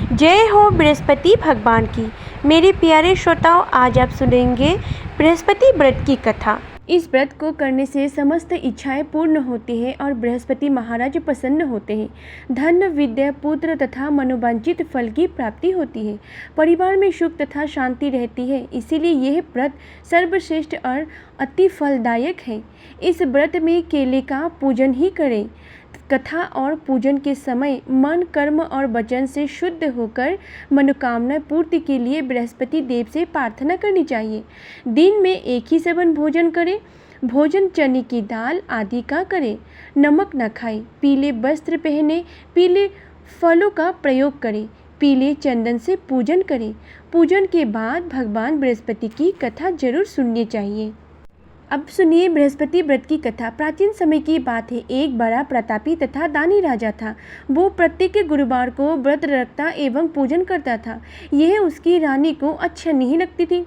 जय हो बृहस्पति भगवान की। मेरे प्यारे श्रोताओं, आज आप सुनेंगे बृहस्पति व्रत की कथा। इस व्रत को करने से समस्त इच्छाएं पूर्ण होती हैं और बृहस्पति महाराज प्रसन्न होते हैं। धन, विद्या, पुत्र तथा मनोवांछित फल की प्राप्ति होती है। परिवार में सुख तथा शांति रहती है। इसीलिए यह व्रत सर्वश्रेष्ठ और अति फलदायक है। इस व्रत में केले का पूजन ही करें। कथा और पूजन के समय मन, कर्म और वचन से शुद्ध होकर मनोकामना पूर्ति के लिए बृहस्पति देव से प्रार्थना करनी चाहिए। दिन में एक ही सेवन भोजन करें। भोजन चने की दाल आदि का करें। नमक न खाएं। पीले वस्त्र पहने। पीले फलों का प्रयोग करें। पीले चंदन से पूजन करें। पूजन के बाद भगवान बृहस्पति की कथा जरूर सुननी चाहिए। अब सुनिए बृहस्पति व्रत की कथा। प्राचीन समय की बात है। एक बड़ा प्रतापी तथा दानी राजा था। वो प्रत्येक गुरुवार को व्रत रखता एवं पूजन करता था। यह उसकी रानी को अच्छा नहीं लगती थी।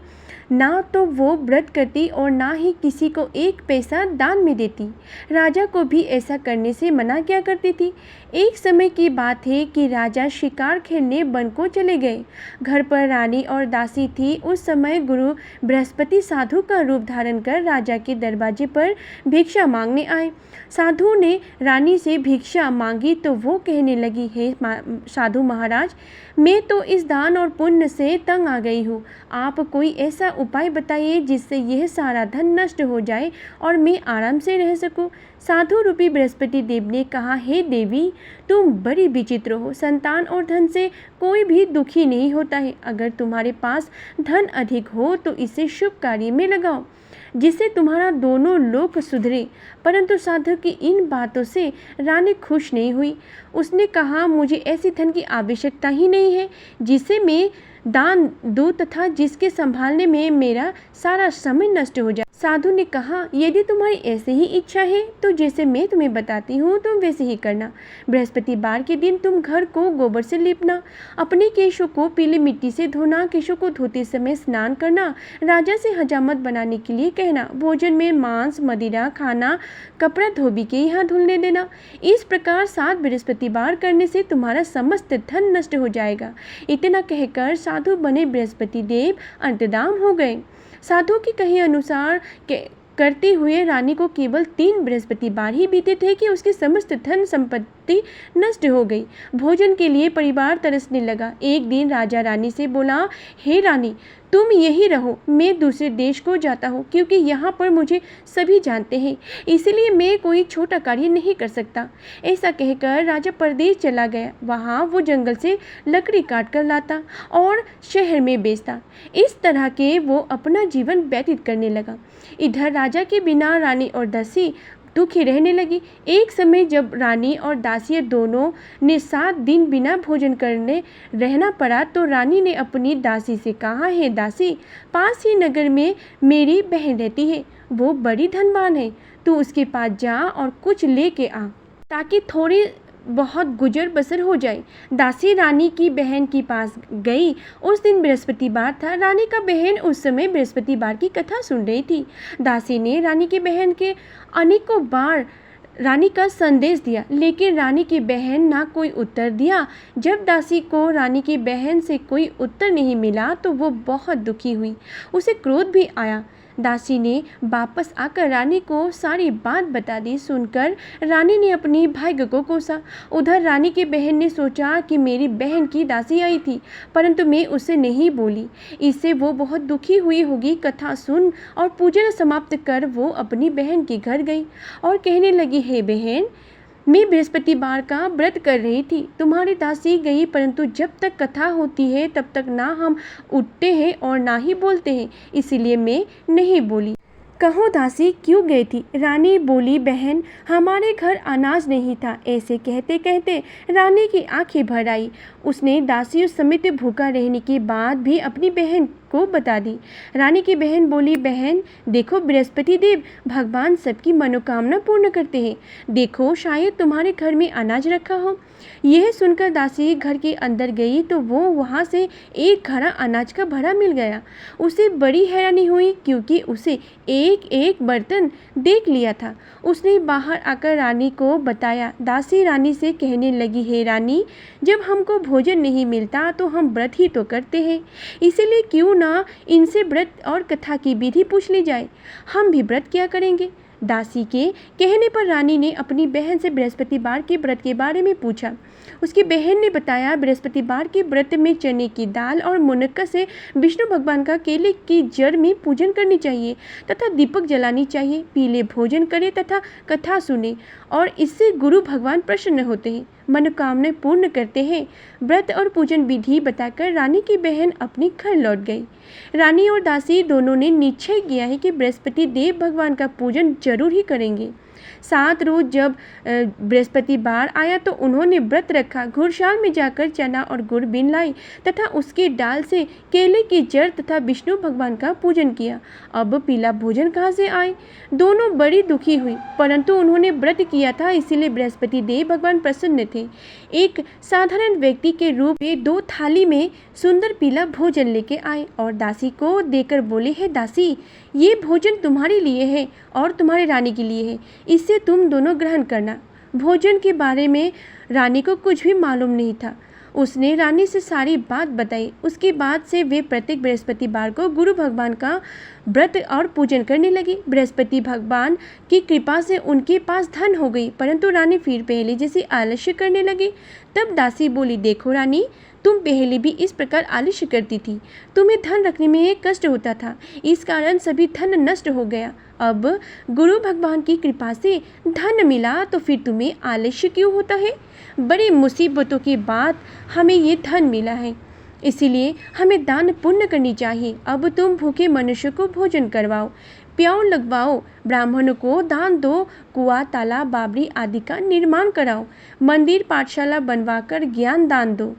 ना तो वो व्रत करती और ना ही किसी को एक पैसा दान में देती। राजा को भी ऐसा करने से मना किया करती थी। एक समय की बात है कि राजा शिकार खेलने वन को चले गए। घर पर रानी और दासी थी। उस समय गुरु बृहस्पति साधु का रूप धारण कर राजा के दरवाजे पर भिक्षा मांगने आए। साधु ने रानी से भिक्षा मांगी तो वो कहने लगी, हे साधु महाराज, मैं तो इस दान और पुण्य से तंग आ गई हूँ। आप कोई ऐसा उपाय बताइए जिससे यह सारा धन नष्ट हो जाए और मैं आराम से रह सकूं। साधु रूपी बृहस्पति देव ने कहा, हे देवी, तुम बड़ी विचित्र हो। संतान और धन से कोई भी दुखी नहीं होता है। अगर तुम्हारे पास धन अधिक हो तो इसे शुभ कार्य में लगाओ जिससे तुम्हारा दोनों लोक सुधरे। परंतु साधु की इन बातों से रानी खुश नहीं हुई। उसने कहा, मुझे ऐसी धन की आवश्यकता ही नहीं है जिसे मैं दान दूं तथा जिसके संभालने में मेरा सारा समय नष्ट हो जाए। साधु ने कहा, यदि तुम्हारी ऐसे ही इच्छा है तो जैसे मैं तुम्हें बताती हूँ तुम वैसे ही करना। बृहस्पतिवार के दिन तुम घर को गोबर से लीपना। अपने केशों को पीली मिट्टी से धोना। केशों को धोते समय स्नान करना। राजा से हजामत बनाने के लिए कहना। भोजन में मांस, मदिरा खाना। कपड़ा धोबी के यहाँ धुलने देना। इस प्रकार 7 बृहस्पतिवार करने से तुम्हारा समस्त धन नष्ट हो जाएगा। इतना कहकर साधु बने बृहस्पति देव अंतर्धान हो गए। साधु के कहे अनुसार करते हुए रानी को केवल 3 बृहस्पतिवार ही बीते थे कि उसकी समस्त धन संपत्ति नष्ट हो गई। भोजन के लिए परिवार तरसने लगा। एक दिन राजा रानी से बोला, हे रानी, तुम यही रहो, मैं दूसरे देश को जाता हूँ क्योंकि यहाँ पर मुझे सभी जानते हैं, इसलिए मैं कोई छोटा कार्य नहीं कर सकता। ऐसा कहकर राजा परदेश चला गया। वहाँ वो जंगल से लकड़ी काट कर लाता और शहर में बेचता। इस तरह के वो अपना जीवन व्यतीत करने लगा। इधर राजा के बिना रानी और दासी दुखी रहने लगी। एक समय जब रानी और दासी दोनों ने 7 दिन बिना भोजन करने रहना पड़ा तो रानी ने अपनी दासी से कहा, हे दासी, पास ही नगर में मेरी बहन रहती है। वो बड़ी धनवान है। तू उसके पास जा और कुछ लेके आ ताकि थोड़ी बहुत गुजर बसर हो जाए। दासी रानी की बहन के पास गई। उस दिन बृहस्पतिवार था। रानी का बहन उस समय बृहस्पतिवार की कथा सुन रही थी। दासी ने रानी की बहन के अनेकों बार रानी का संदेश दिया, लेकिन रानी की बहन ना कोई उत्तर दिया। जब दासी को रानी की बहन से कोई उत्तर नहीं मिला तो वो बहुत दुखी हुई। उसे क्रोध भी आया। दासी ने वापस आकर रानी को सारी बात बता दी। सुनकर रानी ने अपनी भाग्य को कोसा। उधर रानी की बहन ने सोचा कि मेरी बहन की दासी आई थी परंतु मैं उससे नहीं बोली, इससे वो बहुत दुखी हुई होगी। कथा सुन और पूजन समाप्त कर वो अपनी बहन के घर गई और कहने लगी, हे बहन, मैं बृहस्पतिवार का व्रत कर रही थी। तुम्हारी दासी गई परंतु जब तक कथा होती है तब तक ना हम उठते हैं और ना ही बोलते हैं, इसीलिए मैं नहीं बोली। कहो दासी, क्यों गई थी? रानी बोली, बहन, हमारे घर अनाज नहीं था। ऐसे कहते कहते रानी की आंखें भर आई। उसने दासियों समेत भूखा रहने के बाद भी अपनी बहन को बता दी। रानी की बहन बोली, बहन देखो, बृहस्पति देव भगवान सबकी मनोकामना पूर्ण करते हैं। देखो, शायद तुम्हारे घर में अनाज रखा हो। यह सुनकर दासी घर के अंदर गई तो वो वहाँ से एक घड़ा अनाज का भरा मिल गया। उसे बड़ी हैरानी हुई क्योंकि उसे एक एक बर्तन देख लिया था। उसने बाहर आकर रानी को बताया। दासी रानी से कहने लगी, हे रानी, जब हमको भोजन नहीं मिलता तो हम व्रत ही तो करते हैं, इसीलिए क्यों ना इनसे व्रत और कथा की विधि पूछ ली जाए, हम भी व्रत किया करेंगे। दासी के कहने पर रानी ने अपनी बहन से बृहस्पतिवार के व्रत के बारे में पूछा। उसकी बहन ने बताया, बृहस्पतिवार के व्रत में चने की दाल और मुनक्का से विष्णु भगवान का केले की जड़ में पूजन करनी चाहिए तथा दीपक जलानी चाहिए। पीले भोजन करें तथा कथा सुने और इससे गुरु भगवान प्रसन्न होते हैं, मनोकामनाएं पूर्ण करते हैं। व्रत और पूजन विधि बताकर रानी की बहन अपने घर लौट गई। रानी और दासी दोनों ने निश्चय किया है कि बृहस्पति देव भगवान का पूजन जरूर ही करेंगे। 7 रोज जब बृहस्पतिवार आया तो उन्होंने व्रत रखा। घुड़शाल में जाकर चना और गुड़ बीन लाई तथा उसके डाल से केले की जड़ तथा विष्णु भगवान का पूजन किया। अब पीला भोजन कहाँ से आए? दोनों बड़ी दुखी हुई, परंतु उन्होंने व्रत किया था, इसीलिए बृहस्पति देव भगवान प्रसन्न थे। एक साधारण व्यक्ति के रूप में 2 थाली में सुंदर पीला भोजन लेके आए और दासी को देकर बोले, हे दासी, ये भोजन तुम्हारे लिए है और तुम्हारे रानी के लिए है, इससे तुम दोनों ग्रहण करना। भोजन के बारे में रानी को कुछ भी मालूम नहीं था। उसने रानी से सारी बात बताई। उसके बाद से वे प्रत्येक बृहस्पतिवार को गुरु भगवान का व्रत और पूजन करने लगी। बृहस्पति भगवान की कृपा से उनके पास धन हो गई, परंतु रानी फिर पहले जैसी आलस्य करने लगी। तब दासी बोली, देखो रानी, तुम पहले भी इस प्रकार आलस्य करती थी, तुम्हें धन रखने में एक कष्ट होता था, इस कारण सभी धन नष्ट हो गया। अब गुरु भगवान की कृपा से धन मिला तो फिर तुम्हें आलस्य क्यों होता है? बड़ी मुसीबतों के बाद हमें ये धन मिला है, इसीलिए हमें दान पुण्य करनी चाहिए। अब तुम भूखे मनुष्य को भोजन करवाओ, प्याऊ लगवाओ, ब्राह्मणों को दान दो, कुआं, तालाब, बावड़ी आदि का निर्माण कराओ, मंदिर पाठशाला बनवाकर ज्ञान दान दो,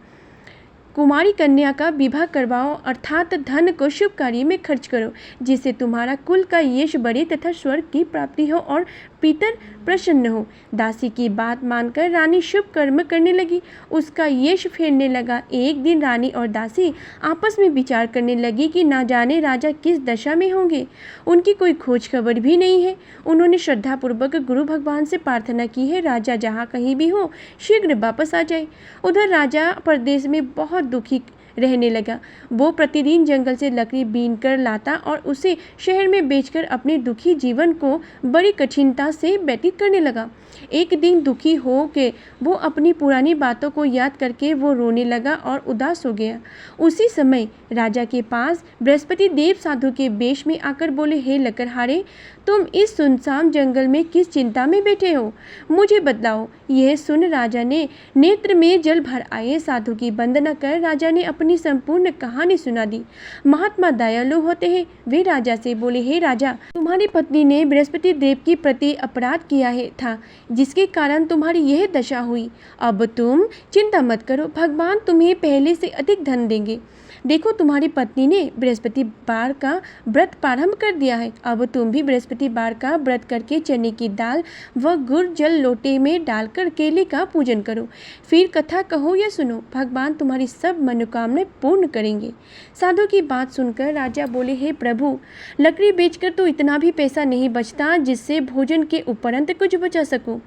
कुमारी कन्या का विवाह करवाओ, अर्थात धन को शुभ कार्य में खर्च करो, जिससे तुम्हारा कुल का यश बढ़े तथा स्वर्ग की प्राप्ति हो और पितर प्रसन्न हो। दासी की बात मानकर रानी शुभ कर्म करने लगी, उसका यश फैलने लगा। एक दिन रानी और दासी आपस में विचार करने लगी कि ना जाने राजा किस दशा में होंगे, उनकी कोई खोज खबर भी नहीं है। उन्होंने श्रद्धापूर्वक गुरु भगवान से प्रार्थना की है, राजा जहाँ कहीं भी हो शीघ्र वापस आ जाए। उधर राजा परदेश में बहुत दुखी रहने लगा। वो प्रतिदिन जंगल से लकड़ी बीन कर लाता और उसे शहर में बेचकर अपने दुखी जीवन को बड़ी कठिनता से व्यतीत करने लगा। एक दिन दुखी हो के वो अपनी पुरानी बातों को याद करके वो रोने लगा और उदास हो गया। उसी समय राजा के पास बृहस्पति देव साधु के वेश में आकर बोले, हे लकड़हारे, तुम इस सुनसान जंगल में किस चिंता में बैठे हो, मुझे बतलाओ। यह सुन राजा ने नेत्र में जल भर आए। साधु की वंदना कर राजा ने अपनी संपूर्ण कहानी सुना दी। महात्मा दयालु होते हैं। वे राजा से बोले, हे राजा, तुम्हारी पत्नी ने बृहस्पति देव के प्रति अपराध किया था, जिसके कारण तुम्हारी यह दशा हुई। अब तुम चिंता मत करो, भगवान तुम्हें पहले से अधिक धन देंगे। देखो, तुम्हारी पत्नी ने बृहस्पतिवार का व्रत प्रारंभ कर दिया है। अब तुम भी बृहस्पतिवार का व्रत करके चने की दाल व गुड़ जल लोटे में डालकर केले का पूजन करो, फिर कथा कहो या सुनो, भगवान तुम्हारी सब मनोकामनाएं पूर्ण करेंगे। साधु की बात सुनकर राजा बोले, हे प्रभु, लकड़ी बेचकर तो इतना भी पैसा नहीं बचता जिससे भोजन के उपरांत कुछ बचा सकूं।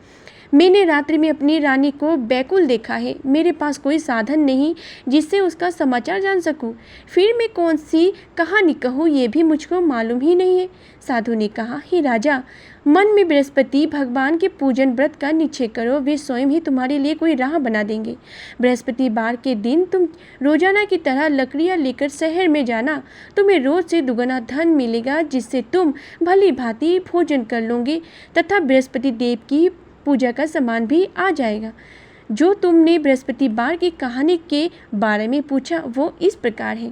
मैंने रात्रि में अपनी रानी को बैकुल देखा है, मेरे पास कोई साधन नहीं जिससे उसका समाचार जान सकूं। फिर मैं कौन सी कहानी कहूँ ये भी मुझको मालूम ही नहीं है। साधु ने कहा, हे राजा, मन में बृहस्पति भगवान के पूजन व्रत का निश्चय करो, वे स्वयं ही तुम्हारे लिए कोई राह बना देंगे। बृहस्पतिवार के दिन तुम रोजाना की तरह लकड़ियाँ लेकर शहर में जाना, तुम्हें रोज से दुगना धन मिलेगा, जिससे तुम भली भांति भोजन कर लोगे तथा बृहस्पति देव की पूजा का सामान भी आ जाएगा। जो तुमने बृहस्पतिवार की कहानी के बारे में पूछा वो इस प्रकार है।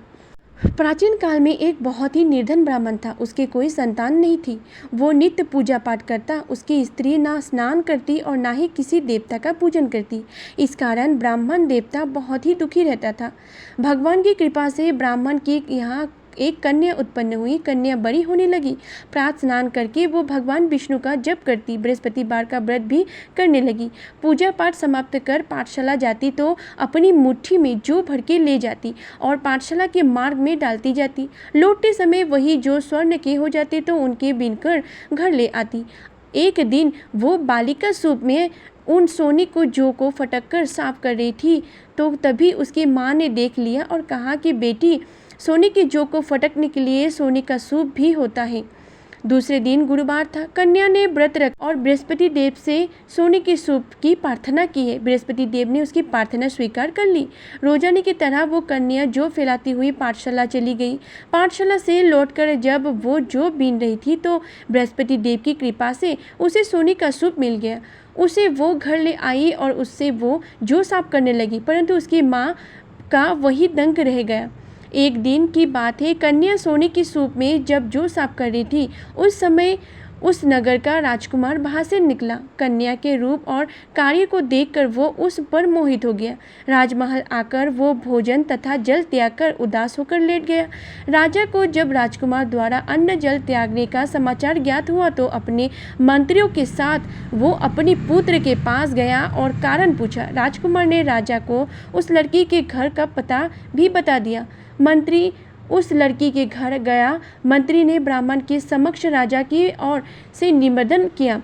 प्राचीन काल में एक बहुत ही निर्धन ब्राह्मण था, उसके कोई संतान नहीं थी। वो नित्य पूजा पाठ करता, उसकी स्त्री ना स्नान करती और ना ही किसी देवता का पूजन करती। इस कारण ब्राह्मण देवता बहुत ही दुखी रहता था। भगवान की कृपा से ब्राह्मण के यहाँ एक कन्या उत्पन्न हुई। कन्या बड़ी होने लगी। प्रातः स्नान करके वो भगवान विष्णु का जप करती, बृहस्पतिवार का व्रत भी करने लगी। पूजा पाठ समाप्त कर पाठशाला जाती तो अपनी मुट्ठी में जौ भर के ले जाती और पाठशाला के मार्ग में डालती जाती। लौटते समय वही जौ स्वर्ण के हो जाते तो उनके बीनकर घर ले आती। एक दिन वो बालिका सूप में उन सोने को जौ को फटक कर साफ कर रही थी तो तभी उसकी माँ ने देख लिया और कहा कि बेटी, सोने की जौ को फटकने के लिए सोने का सूप भी होता है। दूसरे दिन गुरुवार था। कन्या ने व्रत रख और बृहस्पति देव से सोने के सूप की प्रार्थना की है। बृहस्पति देव ने उसकी प्रार्थना स्वीकार कर ली। रोजाने की तरह वो कन्या जौ फैलाती हुई पाठशाला चली गई। पाठशाला से लौटकर जब वो जौ बीन रही थी तो बृहस्पति देव की कृपा से उसे सोने का सूप मिल गया। उसे वो घर ले आई और उससे वो जौ साफ करने लगी, परंतु उसकी माँ का वही दंग रह गया। एक दिन की बात है, कन्या सोने की सूप में जब जौ साफ कर रही थी उस समय उस नगर का राजकुमार बाहर से निकला। कन्या के रूप और कार्य को देखकर वो उस पर मोहित हो गया। राजमहल आकर वो भोजन तथा जल त्याग कर उदास होकर लेट गया। राजा को जब राजकुमार द्वारा अन्न जल त्यागने का समाचार ज्ञात हुआ तो अपने मंत्रियों के साथ वो अपनी पुत्र के पास गया और कारण पूछा। राजकुमार ने राजा को उस लड़की के घर का पता भी बता दिया। मंत्री उस लड़की के घर गया। मंत्री ने ब्राह्मण के समक्ष राजा की ओर से निवेदन किया।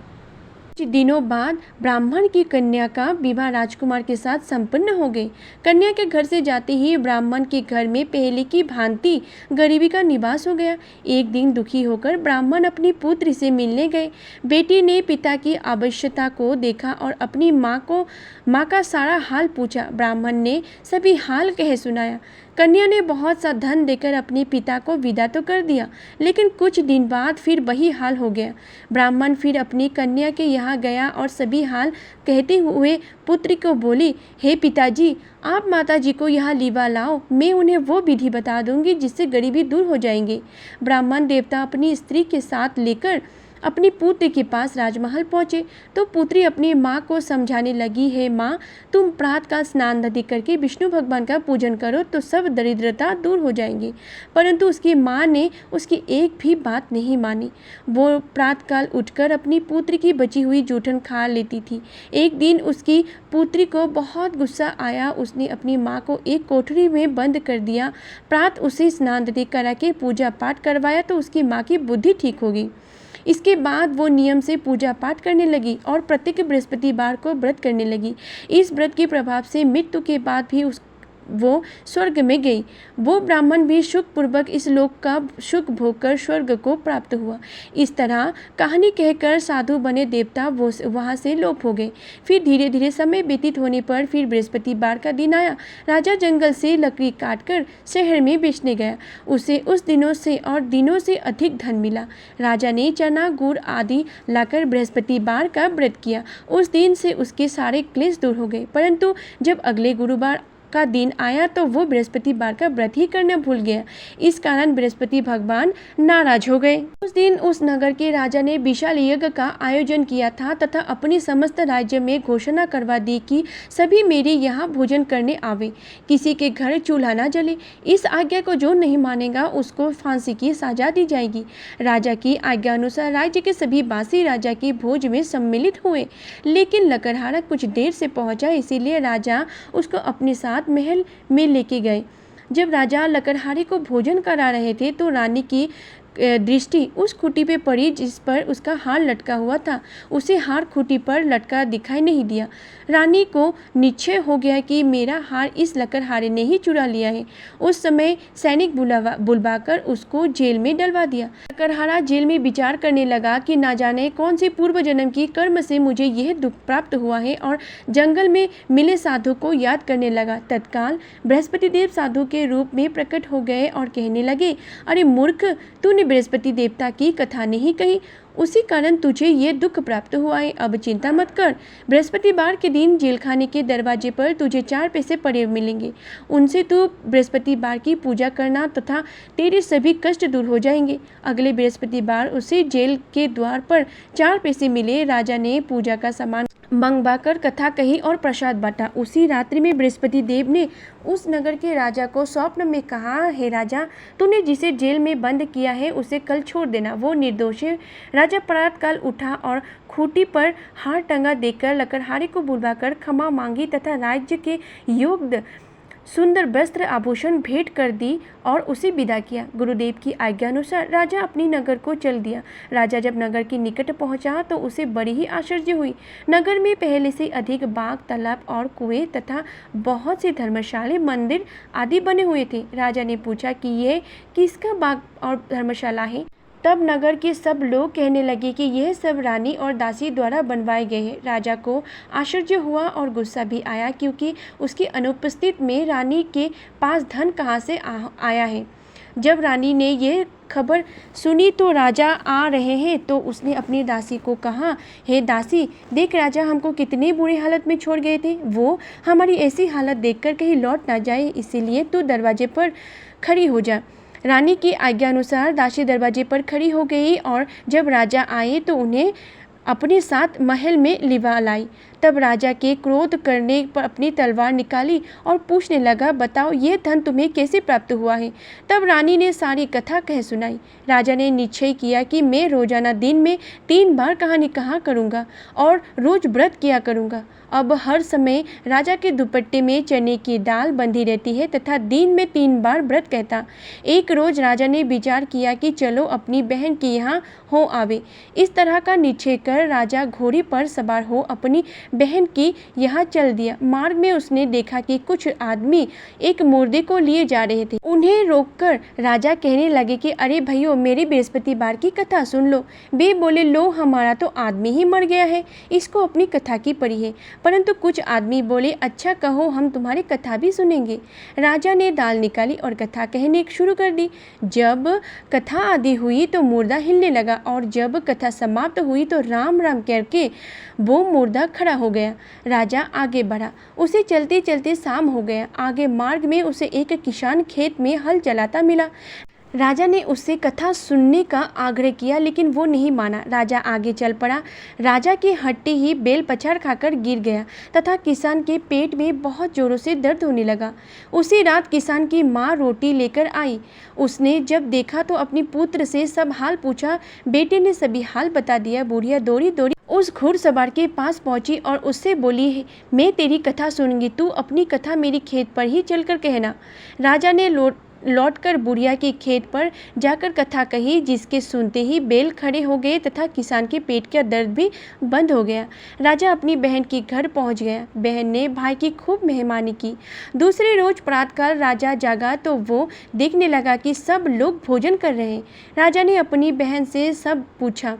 कुछ दिनों बाद ब्राह्मण की कन्या का विवाह राजकुमार के साथ संपन्न हो गई। कन्या के घर से जाते ही ब्राह्मण के घर में पहले की भांति गरीबी का निवास हो गया। एक दिन दुखी होकर ब्राह्मण अपनी पुत्री से मिलने गए। बेटी ने पिता की आवश्यकता को देखा और अपनी माँ का सारा हाल पूछा। ब्राह्मण ने सभी हाल कह सुनाया। कन्या ने बहुत सा धन देकर अपने पिता को विदा तो कर दिया, लेकिन कुछ दिन बाद फिर वही हाल हो गया। ब्राह्मण फिर अपनी कन्या के यहाँ गया और सभी हाल कहते हुए पुत्री को बोली, हे पिताजी, आप माताजी को यहाँ लीवा लाओ, मैं उन्हें वो विधि बता दूंगी जिससे गरीबी दूर हो जाएंगी। ब्राह्मण देवता अपनी स्त्री के साथ लेकर अपनी पुत्री के पास राजमहल पहुँचे तो पुत्री अपनी माँ को समझाने लगी, है माँ, तुम प्रातःकाल स्नान आदि करके विष्णु भगवान का पूजन करो तो सब दरिद्रता दूर हो जाएंगी। परंतु उसकी माँ ने उसकी एक भी बात नहीं मानी। वो प्रातःकाल उठकर अपनी पुत्री की बची हुई जूठन खा लेती थी। एक दिन उसकी पुत्री को बहुत गुस्सा आया। उसने अपनी माँ को एक कोठरी में बंद कर दिया। प्रातः उसे स्नान आदि करा के पूजा पाठ करवाया तो उसकी माँ की बुद्धि ठीक हो गई। इसके बाद वो नियम से पूजा पाठ करने लगी और प्रत्येक बृहस्पतिवार को व्रत करने लगी। इस व्रत के प्रभाव से मृत्यु के बाद भी वो स्वर्ग में गई। वो ब्राह्मण भी सुखपूर्वक इस लोक का सुख भोग कर स्वर्ग को प्राप्त हुआ। इस तरह कहानी कहकर साधु बने देवता वो वहाँ से लोप हो गए। फिर धीरे धीरे समय व्यतीत होने पर फिर बृहस्पतिवार का दिन आया। राजा जंगल से लकड़ी काटकर शहर में बेचने गया। उसे उस दिनों से अधिक धन मिला। राजा ने चना गुड़ आदि लाकर बृहस्पतिवार का व्रत किया। उस दिन से उसके सारे क्लेश दूर हो गए। परंतु जब अगले गुरुवार का दिन आया तो वो बृहस्पतिवार का व्रत ही करना भूल गया। इस कारण बृहस्पति भगवान नाराज हो गए। उस दिन उस नगर के राजा ने विशाल यज्ञ का आयोजन किया था तथा अपने समस्त राज्य में घोषणा करवा दी कि सभी मेरे यहाँ भोजन करने आवे, किसी के घर चूल्हा न जले। इस आज्ञा को जो नहीं मानेगा उसको फांसी की सजा दी जाएगी। राजा की आज्ञा अनुसार राज्य के सभी बासी राजा के भोज में सम्मिलित हुए, लेकिन लकड़हारा कुछ देर से पहुंचा, इसीलिए राजा उसको अपने साथ महल में लेके गए। जब राजा लकड़हारे को भोजन करा रहे थे तो रानी की दृष्टि उस खूंटी पे पड़ी जिस पर उसका हार लटका हुआ था। उसे हार खूंटी पर लटका दिखाई नहीं दिया। रानी को निश्चय हो गया कि मेरा हार इस लकड़हारे ने ही चुरा लिया है। उस समय सैनिक बुलवाकर उसको जेल में डलवा दिया। लकड़हारा जेल में विचार करने लगा कि ना जाने कौन से पूर्व जन्म की कर्म से मुझे यह दुख प्राप्त हुआ है और जंगल में मिले साधु को याद करने लगा। तत्काल बृहस्पति देव साधु के रूप में प्रकट हो गए और कहने लगे, अरे मूर्ख, तूने बृहस्पति देवता की कथा नहीं कही, उसी कारण तुझे ये दुख प्राप्त हुआ है। अब चिंता मत कर। बृहस्पतिवार के दिन जेलखाने के दरवाजे पर तुझे 4 पैसे पड़े मिलेंगे। उनसे तू बृहस्पतिवार की पूजा करना तथा तेरे सभी कष्ट दूर हो जाएंगे। अगले बृहस्पतिवार उसे जेल के द्वार पर 4 पैसे मिले। राजा ने पूजा का सामान मंगवाकर कथा कही और प्रसाद बांटा। उसी रात्रि में बृहस्पति देव ने उस नगर के राजा को स्वप्न में कहा, हे राजा, तूने जिसे जेल में बंद किया है उसे कल छोड़ देना, वो निर्दोष है। राजा प्रातःकाल उठा और खूंटी पर हार टंगा देखकर लकड़हारे को बुलवाकर क्षमा मांगी तथा राज्य के योग्य सुंदर वस्त्र आभूषण भेंट कर दी और उसे विदा किया। गुरुदेव की आज्ञा अनुसार राजा अपनी नगर को चल दिया। राजा जब नगर के निकट पहुंचा तो उसे बड़ी ही आश्चर्य हुई। नगर में पहले से अधिक बाग, तालाब और कुएं तथा बहुत से धर्मशाले, मंदिर आदि बने हुए थे। राजा ने पूछा कि यह किसका बाग और धर्मशाला है। तब नगर के सब लोग कहने लगे कि यह सब रानी और दासी द्वारा बनवाए गए हैं। राजा को आश्चर्य हुआ और गुस्सा भी आया, क्योंकि उसकी अनुपस्थिति में रानी के पास धन कहाँ से आया है। जब रानी ने यह खबर सुनी तो राजा आ रहे हैं तो उसने अपनी दासी को कहा, हे दासी, देख राजा हमको कितनी बुरी हालत में छोड़ गए थे। वो हमारी ऐसी हालत देखकर कहीं लौट ना जाए, इसीलिए तू दरवाजे पर खड़ी हो जा। रानी की आज्ञा अनुसार दासी दरवाजे पर खड़ी हो गई और जब राजा आए तो उन्हें अपने साथ महल में लिवा लाई। तब राजा के क्रोध करने पर अपनी तलवार निकाली और पूछने लगा, बताओ ये धन तुम्हें कैसे प्राप्त हुआ है। तब रानी ने सारी कथा कह सुनाई। राजा ने निश्चय किया कि मैं रोजाना दिन में 3 बार कहानी कहा करूँगा और रोज व्रत किया करूँगा। अब हर समय राजा के दुपट्टे में चने की दाल बंधी रहती है तथा दिन में 3 बार व्रत कहता। एक रोज राजा ने विचार किया कि चलो अपनी बहन के यहाँ हो आवे। इस तरह का निश्चय कर राजा घोड़े पर सवार हो अपनी बहन की यहाँ चल दिया। मार्ग में उसने देखा कि कुछ आदमी एक मुर्दे को लिए जा रहे थे। उन्हें रोककर राजा कहने लगे कि अरे भैया, मेरी बृहस्पतिवार की कथा सुन लो। वे बोले, लो हमारा तो आदमी ही मर गया है, इसको अपनी कथा की पड़ी है। परंतु कुछ आदमी बोले, अच्छा कहो, हम तुम्हारी कथा भी सुनेंगे। राजा ने दाल निकाली और कथा कहने शुरू कर दी। जब कथा आदि हुई तो मुर्दा हिलने लगा और जब कथा समाप्त हुई तो राम राम करके वो मुर्दा खड़ा हो गया। राजा आगे बढ़ा। उसे चलते चलते शाम हो गया। आगे मार्ग में उसे एक किसान खेत में हल चलाता मिला। राजा ने उससे कथा सुनने का आग्रह किया, लेकिन वो नहीं माना। राजा आगे चल पड़ा। राजा की हड्डी ही बेल पछाड़ खाकर गिर गया तथा किसान के पेट में बहुत जोरों से दर्द होने लगा। उसी रात किसान की माँ रोटी लेकर आई। उसने जब देखा तो अपनी पुत्र से सब हाल पूछा। बेटे ने सभी हाल बता दिया। बुढ़िया दौड़ी दौड़ी उस घुड़सवार के पास पहुंची और उससे बोली, मैं तेरी कथा सुनूंगी, तू अपनी कथा मेरी खेत पर ही चलकर कहना। राजा ने लौटकर बुढ़िया के खेत पर जाकर कथा कही, जिसके सुनते ही बैल खड़े हो गए तथा किसान के पेट का दर्द भी बंद हो गया। राजा अपनी बहन के घर पहुंच गया। बहन ने भाई की खूब मेहमानी की। दूसरे रोज प्रातःकाल राजा जागा तो वो देखने लगा कि सब लोग भोजन कर रहे हैं। राजा ने अपनी बहन से सब पूछा,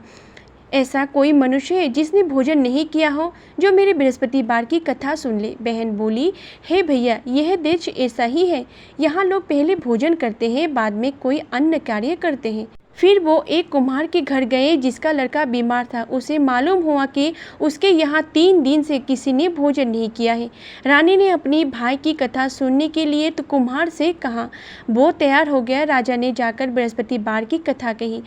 ऐसा कोई मनुष्य है जिसने भोजन नहीं किया हो, जो मेरे बृहस्पतिवार की कथा सुन ले। बहन बोली, हे भैया, यह देश ऐसा ही है। यहाँ लोग पहले भोजन करते हैं, बाद में कोई अन्य कार्य करते हैं। फिर वो एक कुम्हार के घर गए जिसका लड़का बीमार था। उसे मालूम हुआ कि उसके यहाँ 3 दिन से किसी ने भोजन नहीं किया है। रानी ने अपनी भाई की कथा सुनने के लिए तो कुम्हार से कहा। वो तैयार हो गया। राजा ने जाकर बृहस्पतिवार की कथा कही,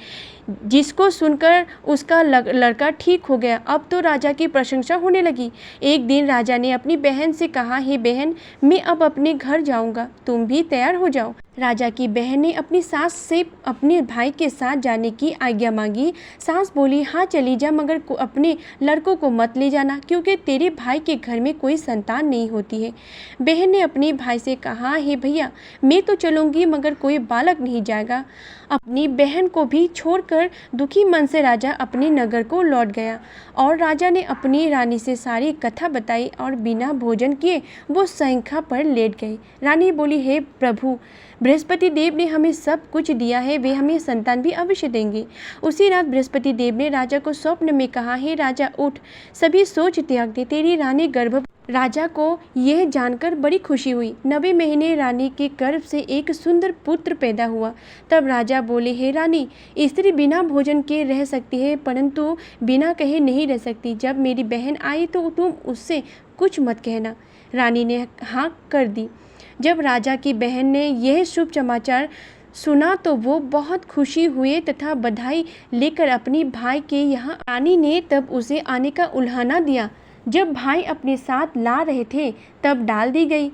जिसको सुनकर उसका लड़का ठीक हो गया। अब तो राजा की प्रशंसा होने लगी। एक दिन राजा ने अपनी बहन से कहा, हे बहन, मैं अब अपने घर जाऊंगा, तुम भी तैयार हो जाओ। राजा की बहन ने अपनी सास से अपने भाई के साथ जाने की आज्ञा मांगी। सास बोली, हाँ चली जा, मगर अपने लड़कों को मत ले जाना, क्योंकि तेरे भाई के घर में कोई संतान नहीं होती है। बहन ने अपने भाई से कहा, हे भैया, मैं तो चलूँगी, मगर कोई बालक नहीं जाएगा। अपनी बहन को भी छोड़कर दुखी मन से राजा अपने नगर को लौट गया और राजा ने अपनी रानी से सारी कथा बताई और बिना भोजन किए वो शयंखा पर लेट गए। रानी बोली, हे प्रभु, बृहस्पति देव ने हमें सब कुछ दिया है, वे हमें संतान भी अवश्य देंगे। उसी रात बृहस्पति देव ने राजा को स्वप्न में कहा, हे राजा, उठ, सभी सोच त्याग दे, तेरी रानी गर्भ। राजा को यह जानकर बड़ी खुशी हुई। 9वें महीने रानी के गर्भ से एक सुंदर पुत्र पैदा हुआ। तब राजा बोले, हे रानी, स्त्री बिना भोजन के रह सकती है, परंतु बिना कहे नहीं रह सकती। जब मेरी बहन आई तो तुम उससे कुछ मत कहना। रानी ने हाँ कर दी। जब राजा की बहन ने यह शुभ समाचार सुना तो वो बहुत खुशी हुए तथा बधाई लेकर अपनी भाई के यहाँ। रानी ने तब उसे आने का उल्हाना दिया। जब भाई अपने साथ ला रहे थे तब डाल दी गई,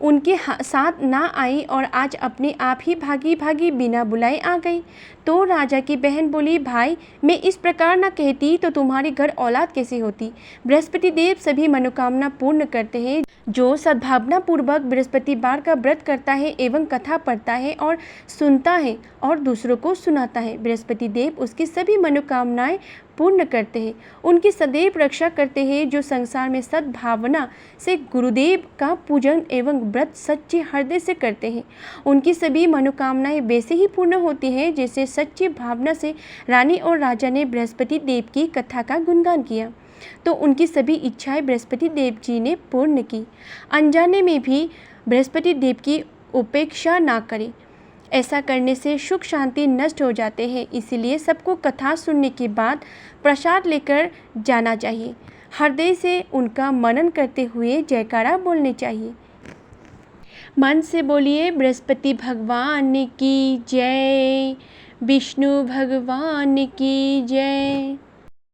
उनके साथ ना आई और आज अपने आप ही भागी भागी बिना बुलाए आ गई। तो राजा की बहन बोली, भाई मैं इस प्रकार ना कहती तो तुम्हारे घर औलाद कैसे होती। बृहस्पति देव सभी मनोकामना पूर्ण करते हैं। जो सद्भावना पूर्वक बृहस्पतिवार का व्रत करता है एवं कथा पढ़ता है और सुनता है और दूसरों को सुनाता है, बृहस्पति देव उसकी सभी मनोकामनाएं पूर्ण करते हैं, उनकी सदैव रक्षा करते हैं। जो संसार में सद्भावना से गुरुदेव का पूजन एवं व्रत सच्चे हृदय से करते हैं, उनकी सभी मनोकामनाएं वैसे ही पूर्ण होती हैं जैसे सच्ची भावना से रानी और राजा ने बृहस्पति देव की कथा का गुणगान किया तो उनकी सभी इच्छाएं बृहस्पति देव जी ने पूर्ण की। अनजाने में भी बृहस्पति देव की उपेक्षा ना करें, ऐसा करने से सुख शांति नष्ट हो जाते हैं। इसीलिए सबको कथा सुनने के बाद प्रसाद लेकर जाना चाहिए। हृदय से उनका मनन करते हुए जयकारा बोलने चाहिए। मन से बोलिए बृहस्पति भगवान की जय, विष्णु भगवान की जय।